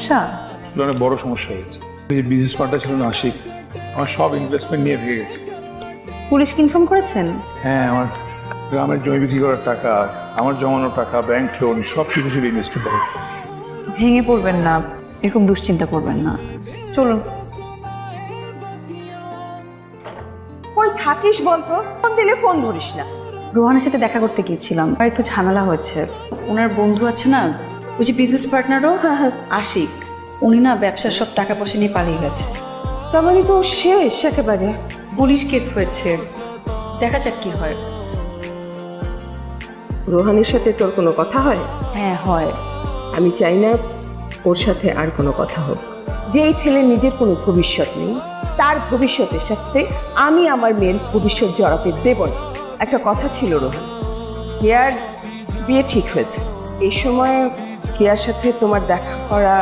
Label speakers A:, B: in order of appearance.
A: সমস্যা?
B: অনেক বড় সমস্যা হয়ে গেছে। এই যে বিজনেস পার্টনার ছিল না আশিক, আমার সব ইনভেস্টমেন্ট নিয়ে ভেঙে গেছে।
A: পুলিশকে ইনফর্ম করেছেন?
B: হ্যাঁ, আমার গ্রামের জমি বিক্রি করার টাকা, আমার জমানো টাকা, ব্যাংক লোন সব কিছু ছিল ইনভেস্টমেন্ট করে।
A: ভেঙে পড়বেন না, এরকম দুশ্চিন্তা করবেন না। চলুন।
C: কই থাকিস বলতো? ফোন দিলে ফোন ধরিস না।
A: রোহানের সাথে দেখা করতে গিয়েছিলাম, আর একটু ঝামেলা হয়েছে। ওনার বন্ধু আছে না, ওই যে বিজনেস পার্টনারও আশিক, উনি না ব্যবসার সব টাকা পয়সা নিয়ে পালিয়ে গেছে।
C: তার মানে তো শেষ একেবারে।
A: পুলিশ কেস হয়েছে, দেখা যাক কি হয়।
C: রোহানের সাথে তোর কোনো কথা হয়?
A: হ্যাঁ হয়।
C: আমি চাই না ওর সাথে আর কোনো কথা হোক। যে এই ছেলে নিজের কোনো ভবিষ্যৎ নেই, তার ভবিষ্যতের সাথে আমি আমার মেয়ের ভবিষ্যৎ জড়াতে দেব না। একটা কথা ছিল রোহান, কেয়ার বিয়ে ঠিক হয়েছে। এই সময় কেয়ার সাথে তোমার দেখা করা